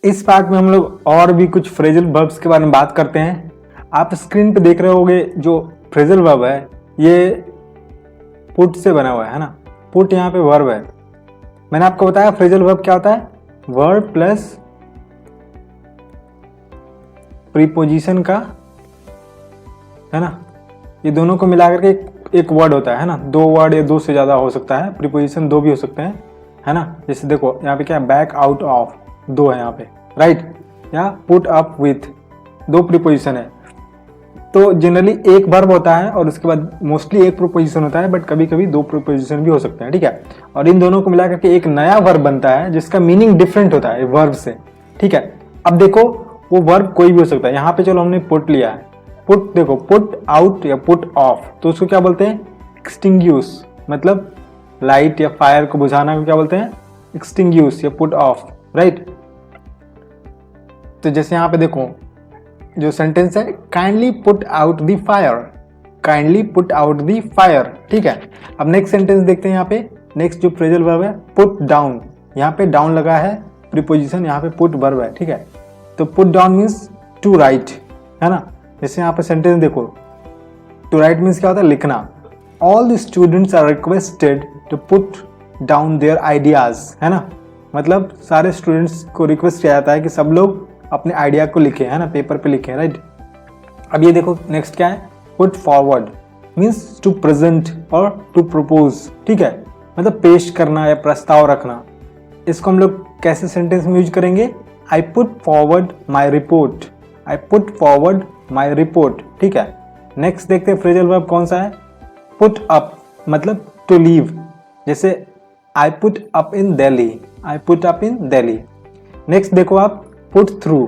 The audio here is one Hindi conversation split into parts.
इस पार्ट में हम लोग और भी कुछ फ्रेजल वर्ब्स के बारे में बात करते हैं। आप स्क्रीन पे देख रहे होंगे जो फ्रेजल वर्ब है ये पुट से बना हुआ है ना। पुट यहाँ पे वर्ब है। मैंने आपको बताया फ्रेजल वर्ब क्या होता है, वर्ब प्लस प्रीपोजिशन का, है ना। ये दोनों को मिलाकर के एक वर्ड होता है ना। दो वर्ड या दो से ज्यादा हो सकता है, प्रीपोजिशन दो भी हो सकते हैं, है ना। जैसे देखो यहाँ पे क्या है, बैक आउट ऑफ दो है यहाँ पे, राइट। या पुट अप विथ दो प्रीपोजिशन है। तो जनरली एक वर्ब होता है और उसके बाद मोस्टली एक प्रीपोजिशन होता है, बट कभी कभी दो प्रीपोजिशन भी हो सकते हैं, ठीक है। और इन दोनों को मिलाकर के एक नया वर्ब बनता है जिसका मीनिंग डिफरेंट होता है वर्ब से, ठीक है। अब देखो वो वर्ब कोई भी हो सकता है। यहाँ पे चलो हमने पुट लिया है, पुट देखो, पुट आउट या पुट ऑफ, तो उसको क्या बोलते हैं, एक्सटिंग्यूश, मतलब लाइट या फायर को बुझाना को क्या बोलते हैं, एक्सटिंग्यूश या पुट ऑफ, राइट। तो जैसे यहाँ पे देखो जो सेंटेंस है, kindly put out the fire, kindly put out the fire, ठीक है। अब नेक्स्ट सेंटेंस देखते हैं। यहाँ पे नेक्स्ट जो फ्रेजल वर्ब है पुट डाउन, यहाँ पे डाउन लगा है प्रीपोजिशन, यहाँ पे पुट वर्ब है, ठीक है। तो put down means to write, है ना। जैसे यहाँ पे सेंटेंस देखो, टू राइट मीन्स क्या होता है, लिखना। All the students are requested to put down their ideas, है ना। मतलब सारे स्टूडेंट्स को रिक्वेस्ट किया जाता है कि सब लोग अपने आइडिया को लिखें, है ना, पेपर पे लिखें, राइट। अब ये देखो नेक्स्ट क्या है, put forward means to present और टू प्रपोज, ठीक है, मतलब पेश करना या प्रस्ताव रखना। इसको हम लोग कैसे सेंटेंस में यूज करेंगे, I put forward my report, I put forward my report, ठीक है। नेक्स्ट देखते हैं फ्रेजल वर्ब कौन सा है, पुट अप मतलब टू लीव, जैसे I put up in Delhi, I put up in Delhi. Next देखो आप पुट थ्रू,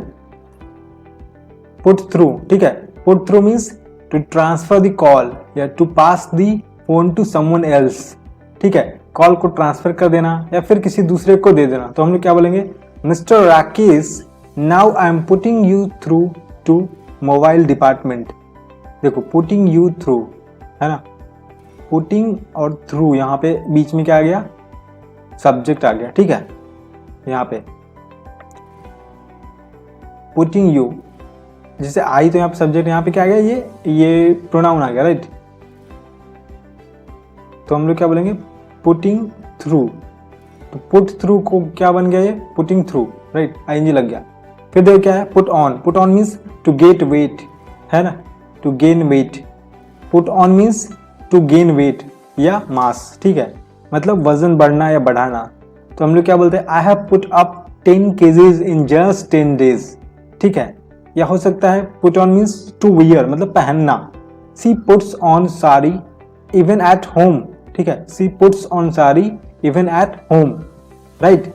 पुट थ्रू, ठीक है। Put through means to transfer the call या to pass the phone to someone else, ठीक है। कॉल को ट्रांसफर कर देना या फिर किसी दूसरे को दे देना। तो हम लोग क्या बोलेंगे, mister Rakesh now I am putting you through to mobile department. देखो पुटिंग यू थ्रू, है ना, पुटिंग और थ्रू यहाँ पे बीच में क्या आ गया, सब्जेक्ट आ गया, ठीक है। यहाँ पे पुटिंग यू, जैसे आई तो यहाँ पे सब्जेक्ट, यहाँ पे क्या आ गया, ये प्रोनाउन आ गया, राइट। तो हम लोग क्या बोलेंगे, पुटिंग थ्रू। तो पुट थ्रू को क्या बन गया, ये पुटिंग थ्रू, राइट, आईएनजी लग गया। फिर देखो क्या है, put on, put on means to get weight, है ना, to gain weight. Put on means to gain weight या मास, ठीक है, मतलब वजन बढ़ना या बढ़ाना। तो हम लोग क्या बोलते हैं, I have put up 10 kgs in just 10 days, ठीक है। या हो सकता है put on means to wear, मतलब पहनना। She puts on sari even at home, ठीक है, she puts on sari even at home, right.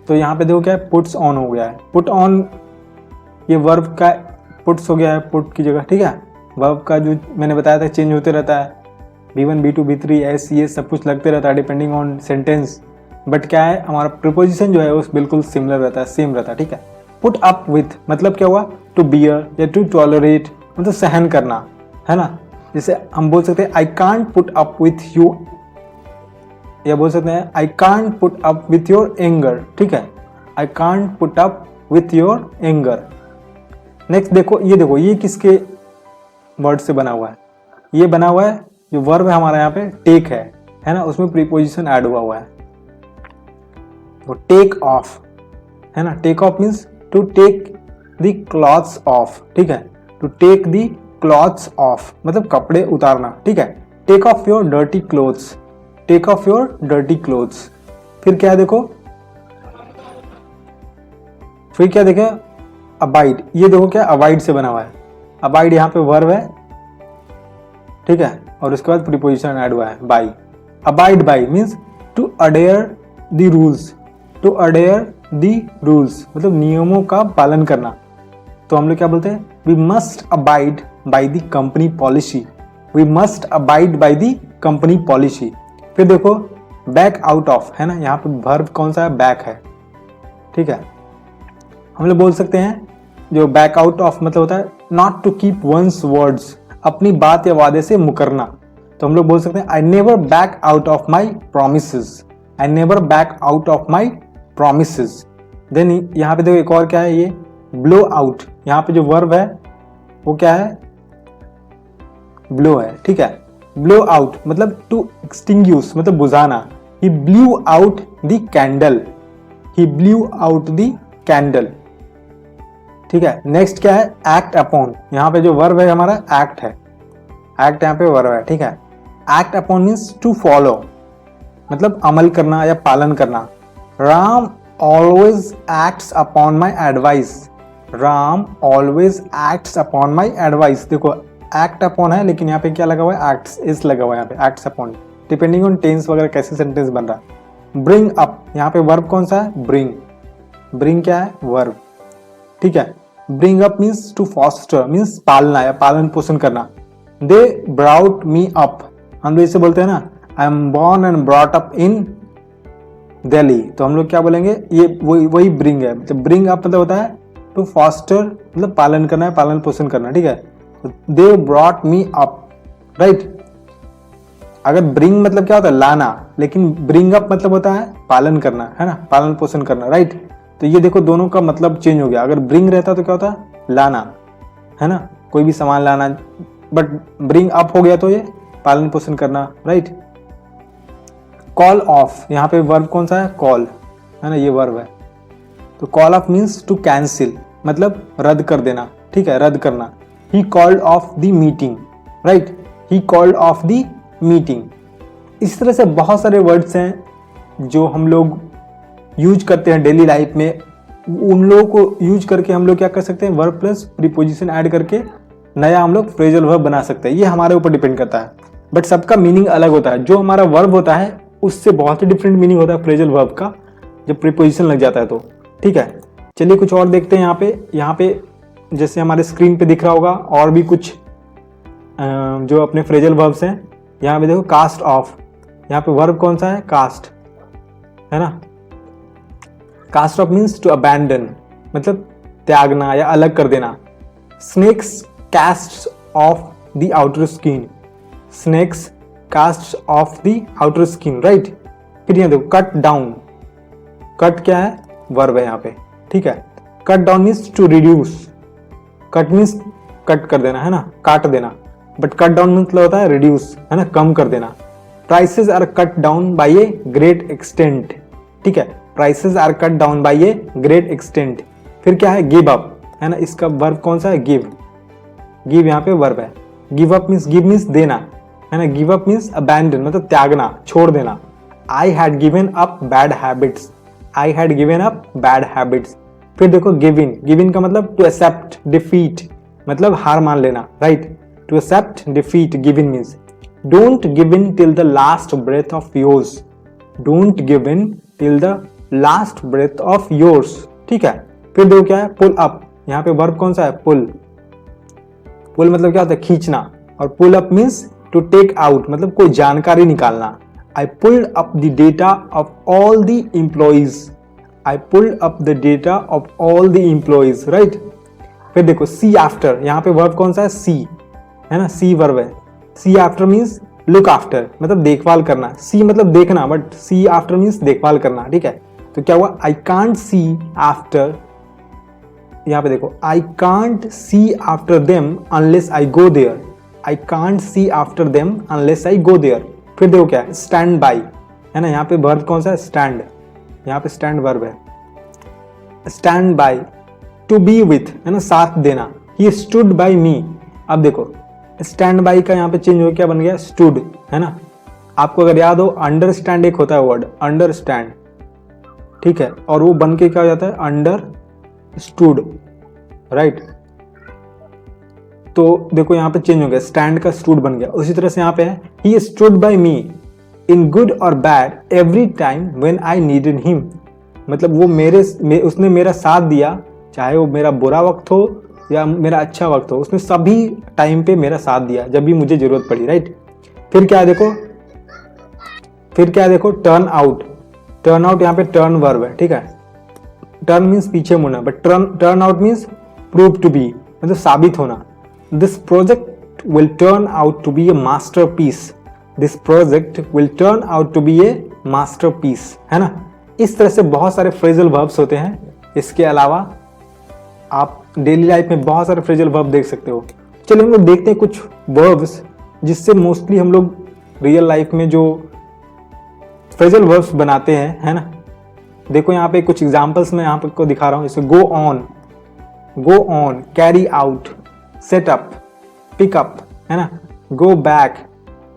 तो यहाँ पे देखो क्या है, पुट्स ऑन हो गया है। पुट ऑन ये वर्ब का पुट्स हो गया है पुट की जगह, ठीक है। वर्ब का जो मैंने बताया था चेंज होते रहता है, B1 B2 B3 S ये सब कुछ लगते रहता है डिपेंडिंग ऑन सेंटेंस, बट क्या है हमारा प्रीपोजिशन जो है वो बिल्कुल सिमिलर रहता है, सेम रहता है, ठीक है। पुट अप विथ मतलब क्या हुआ, टू बियर या टू टॉलरेट, मतलब सहन करना, है ना। जैसे हम बोल सकते हैं I can't put up with you, या बोल सकते हैं I can't put up with your anger, ठीक है, I can't put up with your anger. Next देखो ये किसके वर्ड से बना हुआ है, ये बना हुआ है जो वर्ब है हमारा यहाँ पे टेक है ना, उसमें प्रीपोजिशन ऐड हुआ है। तो टेक ऑफ, है ना, take off means to take the clothes off, ठीक है, to take the clothes off मतलब कपड़े उतारना, ठीक है। Take off your dirty clothes, take off your dirty clothes. फिर क्या है देखो, फिर क्या देखे, अबाइड, ये देखो क्या अबाइड से बना हुआ है। अबाइड यहाँ पे वर्ब है, ठीक है, और उसके बाद प्रीपोजिशन ऐड हुआ है by. Abide by means to adhere the rules, to adhere the rules मतलब नियमों का पालन करना। तो हम लोग क्या बोलते हैं, we must abide by the company policy, we must abide by the company policy. फिर देखो बैक आउट ऑफ, है ना, यहाँ पे वर्ब कौन सा है, बैक है, ठीक है। हम लोग बोल सकते हैं जो बैक आउट ऑफ मतलब होता है not to keep one's words, अपनी बात या वादे से मुकरना। तो हम लोग बोल सकते हैं I never back out of my promises, I never back out of my promises. Then यहाँ पे देखो एक और क्या है, ये ब्लो आउट, यहाँ पे जो वर्ब है वो क्या है, ब्लो है, ठीक है। ब्लो आउट मतलब टू एक्सटिंग्विश मतलब बुझाना। He blew out the candle, he blew out the candle, ठीक है। नेक्स्ट क्या है, एक्ट अपॉन, यहाँ पे जो वर्ब है हमारा एक्ट है, एक्ट यहाँ पे वर्ब है, ठीक है। Act upon means to follow मतलब अमल करना या पालन करना। Ram always acts upon my advice, Ram always acts upon my advice. देखो एक्ट अपॉन है लेकिन यहाँ पे क्या लगा हुआ है, एक्ट्स इस लगा हुआ है यहाँ पे, acts upon, depending on tense वगैरह कैसे सेंटेंस बन रहा है। ब्रिंग अप, यहाँ पे वर्ब कौन सा है, ब्रिंग, ब्रिंग क्या है, वर्ब, ठीक है। Bring up means to foster means पालना या पालन पोषण करना। दे ब्राउट मी अप, हम लोग इसे बोलते हैं ना, I am born and brought up in Delhi, तो हम लोग क्या बोलेंगे, ये वही ब्रिंग है। तो ब्रिंग अप मतलब होता है टू फॉस्टर मतलब पालन करना है, पालन पोषण करना, ठीक है। They brought me up, right. अगर ब्रिंग मतलब क्या होता है, लाना, लेकिन ब्रिंग अप मतलब होता है पालन करना, है ना, पालन पोषण करना, राइट। तो ये देखो दोनों का मतलब चेंज हो गया। अगर ब्रिंग रहता तो क्या होता, लाना, है ना, कोई भी सामान लाना, बट ब्रिंग अप हो गया तो ये पालन पोषण करना, राइट। कॉल ऑफ, यहाँ पे वर्ब कौन सा है, कॉल, है ना, ये वर्ब है। तो call of means to cancel मतलब रद्द कर देना, ठीक है, रद्द करना। He called off the meeting, right, he called off the meeting. इस तरह से बहुत सारे वर्ड्स हैं जो हम लोग यूज करते हैं डेली लाइफ में। उन लोगों को यूज करके हम लोग क्या कर सकते हैं, वर्ब प्लस प्रीपोजिशन ऐड करके नया हम लोग फ्रेजल वर्ब बना सकते हैं। ये हमारे ऊपर डिपेंड करता है, बट सबका मीनिंग अलग होता है। जो हमारा वर्ब होता है उससे बहुत ही डिफरेंट मीनिंग होता है फ्रेजल वर्ब का जब प्रीपोजिशन लग जाता है तो, ठीक है। चलिए कुछ और देखते हैं। यहाँ पे जैसे हमारे स्क्रीन पे दिख रहा होगा और भी कुछ जो अपने फ्रेजल वर्ब्स हैं। यहाँ पे देखो कास्ट ऑफ, यहाँ पे वर्ब कौन सा है, कास्ट, है ना। Cast off means to abandon मतलब त्यागना या अलग कर देना। Snakes cast off the outer skin, snakes cast off the outer skin, right. फिर यहाँ देखो कट डाउन, कट क्या है, वर्ब है यहाँ पे, ठीक है। Cut down means to reduce, cut means cut कर देना, है ना, काट देना, बट कट डाउन मतलब होता है रिड्यूस, है ना, कम कर देना। Prices are cut down by a great extent, ठीक है, prices are cut down by a great extent. फिर क्या है, गिव अप, है ना, इसका वर्ब कौन सा है, गिव, गिव यहाँ पे वर्ब है। Give up means, give means देना, है ना, गिव अप मीन्स अबैंडन मतलब त्यागना, छोड़ देना। I had given up bad habits, I had given up bad habits. फिर देखो गिव इन, गिव इन का मतलब टू एक्सेप्ट डिफीट मतलब हार मान लेना, right, to accept defeat give in means. Don't give in till the last breath of yours, don't give in till the last breath of yours, ठीक है। फिर देखो क्या है, पुल अप, यहाँ पे वर्ब कौन सा है, पुल, पुल मतलब क्या होता है, खींचना, और pull up means to take out मतलब कोई जानकारी निकालना। I pulled up the data of all the employees, I pulled up the data of all the employees, right। फिर देखो see after, यहाँ पे वर्ब कौन सा है, see, है ना, see वर्ब है। see after means look after मतलब देखभाल करना, see मतलब देखना, बट see after means देखभाल करना, ठीक है। तो क्या हुआ, I can't see after, यहाँ पे देखो I can't see after them unless I go there, I can't see after them unless I go there। फिर देखो क्या है, स्टैंड बाई, है ना, यहाँ पे वर्ब कौन सा है, स्टैंड, यहाँ पे स्टैंड वर्ब है। Stand by, to be with, है ना, साथ देना। ही स्टूड बाई मी, अब देखो स्टैंड बाई का यहाँ पे चेंज हो क्या बन गया, स्टूड, है ना। आपको अगर याद हो अंडरस्टैंड एक होता है वर्ड, अंडरस्टैंड, ठीक है, और वो बन के क्या हो जाता है, अंडर स्टूड, राइट। तो देखो यहाँ पे चेंज हो गया, स्टैंड का स्टूड बन गया। उसी तरह से यहाँ पे है, he stood by me in good और bad every time when I needed him मतलब वो उसने मेरा साथ दिया, चाहे वो मेरा बुरा वक्त हो या मेरा अच्छा वक्त हो, उसने सभी टाइम पे मेरा साथ दिया जब भी मुझे जरूरत पड़ी, राइट। फिर क्या है देखो, टर्न आउट, टर्न आउट यहाँ पे टर्न वर्ब है, ठीक है। टर्न मीन्स पीछे मुड़ना, but turn out means prove to be मतलब साबित होना। This project will turn out to be a masterpiece. This project will turn out to be a masterpiece, है ना। इस तरह से बहुत सारे फ्रेजल वर्ब्स होते हैं इसके अलावा आप डेली लाइफ में बहुत सारे फ्रेजल वर्ब देख सकते हो। चलिए हम लोग देखते हैं कुछ वर्ब्स जिससे मोस्टली हम लोग रियल लाइफ में जो फ्रेजल वर्ब्स बनाते हैं, है ना। देखो यहाँ पे कुछ एग्जांपल्स मैं यहाँ पे को दिखा रहा हूँ। जैसे go on, carry out, set up, pick up, है ना, go back,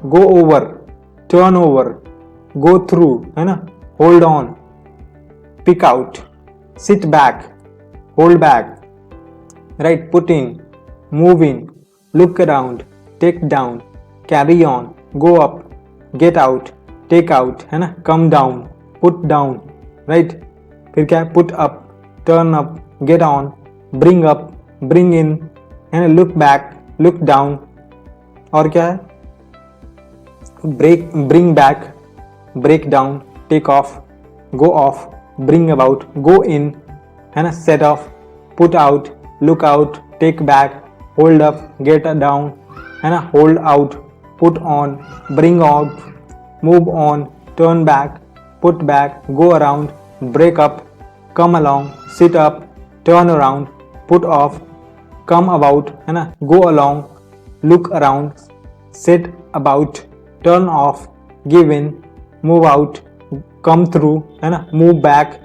go over, turn over, go through, है ना, hold on, pick out, sit back, hold back, right, put in, move in, look around, take down, carry on, go up, get out, take out, है ना, come down, put down, right. फिर क्या है, put up, turn up, get on, bring up, bring in, है ना, लुक बैक, लुक डाउन, और क्या है, bring back, break down, take off, go off, bring about, go in, है ना, set off, put out, look out, take back, hold up, get down, है ना, hold out, put on, bring out, move on, turn back, put back, go around, break up, come along, sit up, turn around, put off, come about, है ना, go along, look around, set about, turn off, give in, move out, come through, है ना, move back,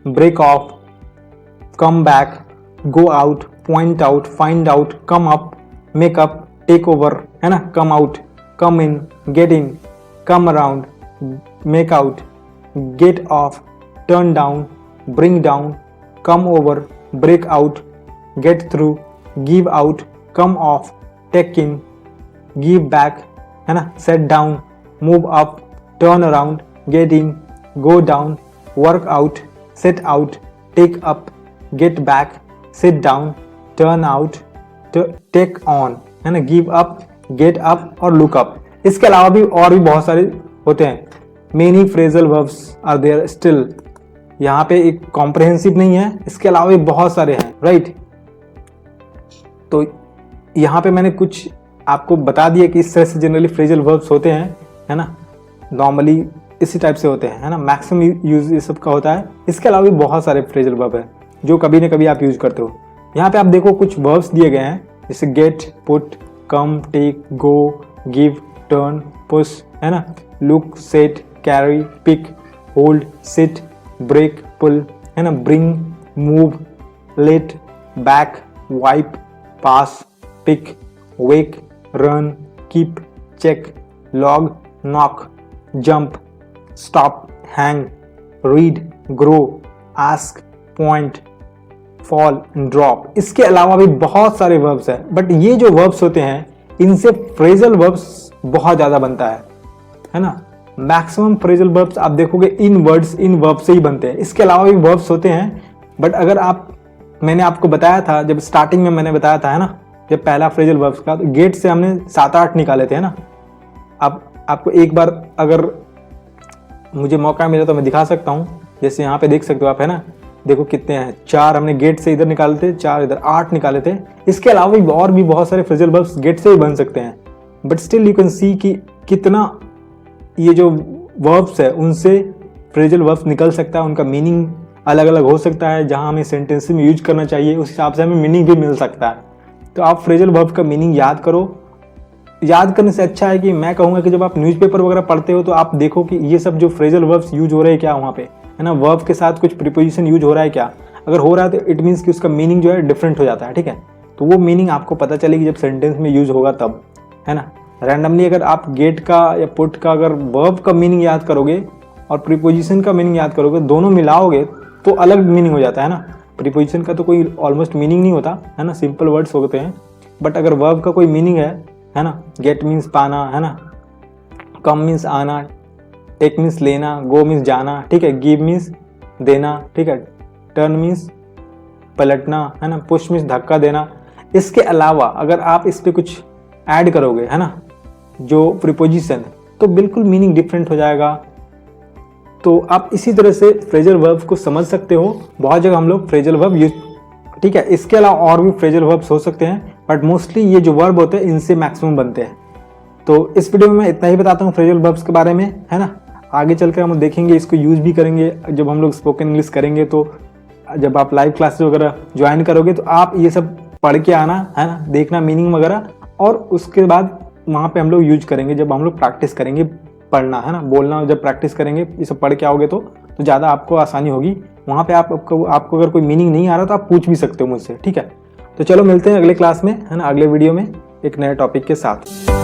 break off, come back, go out, point out, find out, come up, make up, take over, है ना, come out, come in, get in, come around, make out, get off, turn down, bring down, come over, break out, get through, give out, come off, take in, give back, है ना, set down, move up, turn around, get in, go down, work out, set out, take up, get back, sit down, turn out, take on, है ना, गिव अप, गेट अप और लुक अप। इसके अलावा भी और भी बहुत सारे होते हैं। Many phrasal verbs are there still. यहाँ पे एक कॉम्प्रहेंसिव नहीं है, इसके अलावा भी बहुत सारे हैं, राइट। तो यहाँ पे मैंने कुछ आपको बता दिया कि इस तरह से जनरली फ्रेजल वर्ब्स होते हैं, है ना, नॉर्मली इसी टाइप से होते हैं, है ना, मैक्सिमम यूज ये सब का होता है। इसके अलावा भी बहुत सारे फ्रेजल वर्ब है जो कभी ना कभी आप यूज करते हो। यहाँ पे आप देखो कुछ वर्ब्स दिए गए हैं, जैसे get, put, come, take, go, give, turn, push, है ना, look, set, carry, pick, hold, sit, break, pull, है ना, bring, move, let, back, wipe, pass, pick, wake, run, keep, check, log, knock, jump, stop, hang, read, grow, ask, point, fall, drop. इसके अलावा भी बहुत सारे वर्ब्स हैं, बट ये जो वर्ब्स होते हैं इनसे फ्रेजल वर्ब्स बहुत ज्यादा बनता है ना। मैक्सिमम फ्रेजल वर्ब्स आप देखोगे इन वर्ड्स, इन वर्ब से ही बनते हैं। इसके अलावा भी वर्ब्स होते हैं, बट अगर मैंने आपको बताया था, जब स्टार्टिंग में मैंने बताया था, है ना, जब पहला फ्रेजल वर्ब्स का, तो गेट से हमने 7-8 निकाले थे, है ना। अब आपको एक बार अगर मुझे मौका मिले तो मैं दिखा सकता हूँ। जैसे यहाँ पे देख सकते हो आप, है ना, देखो कितने हैं, 4 हमने गेट से इधर निकाले थे, 4 इधर, 8 निकाले थे। इसके अलावा भी और भी बहुत सारे फ्रेजल वर्ब्स गेट से ही बन सकते हैं, but still you can see कि कितना ये जो वर्ब्स है उनसे फ्रेजल वर्ब्स निकल सकता है, उनका मीनिंग अलग अलग हो सकता है। जहां हमें सेंटेंस में यूज करना चाहिए उस हिसाब से हमें मीनिंग भी मिल सकता है। तो आप फ्रेजल वर्ब का मीनिंग याद करो। याद करने से अच्छा है कि मैं कहूँगा कि जब आप न्यूज़पेपर वगैरह पढ़ते हो तो आप देखो कि ये सब जो फ्रेजल वर्ब्स यूज हो रहे हैं क्या वहाँ पे, है ना, वर्ब के साथ कुछ प्रीपोजिशन यूज हो रहा है क्या। अगर हो रहा है तो इट मीन्स कि उसका मीनिंग जो है डिफरेंट हो जाता है, ठीक है। तो वो मीनिंग आपको पता चलेगी जब सेंटेंस में यूज होगा तब, है ना। रैंडमली अगर आप गेट का या पुट का अगर वर्ब का मीनिंग याद करोगे और प्रीपोजिशन का मीनिंग याद करोगे, दोनों मिलाओगे तो अलग मीनिंग हो जाता है ना। प्रीपोजिशन का तो कोई ऑलमोस्ट मीनिंग नहीं होता, है ना, सिंपल वर्ड्स होते हैं। बट अगर वर्ब का कोई मीनिंग है ना, गेट मीन्स पाना, है ना, कम मीन्स आना, टेक मीन्स लेना, गो मीन्स जाना, ठीक है, गिव मीन्स देना, ठीक है, टर्न मीन्स पलटना, है ना, पुश मीन्स धक्का देना। इसके अलावा अगर आप इस पे कुछ ऐड करोगे, है ना, जो प्रीपोजिशन, तो बिल्कुल मीनिंग डिफरेंट हो जाएगा। तो आप इसी तरह से फ्रेजल वर्ब्स को समझ सकते हो। बहुत जगह हम लोग फ्रेजल वर्ब यूज, ठीक है। इसके अलावा और भी फ्रेजल वर्ब्स हो सकते हैं, बट मोस्टली ये जो वर्ब होते हैं इनसे मैक्सिमम बनते हैं। तो इस वीडियो में मैं इतना ही बताता हूँ फ्रेजल वर्ब्स के बारे में, है ना। आगे चलकर हम देखेंगे, इसको यूज भी करेंगे जब हम लोग स्पोकन इंग्लिश करेंगे, तो जब आप लाइव क्लासेस वगैरह ज्वाइन करोगे तो आप ये सब पढ़ के आना, है ना, देखना मीनिंग वगैरह, और उसके बाद वहाँ पे हम लोग यूज करेंगे जब हम लोग प्रैक्टिस करेंगे पढ़ना, है ना, बोलना जब प्रैक्टिस करेंगे, ये सब पढ़ के आओगे तो ज़्यादा आपको आसानी होगी। वहाँ पे आपको अगर कोई मीनिंग नहीं आ रहा तो आप पूछ भी सकते हो मुझसे, ठीक है। तो चलो मिलते हैं अगले क्लास में, है ना, अगले वीडियो में एक नए टॉपिक के साथ।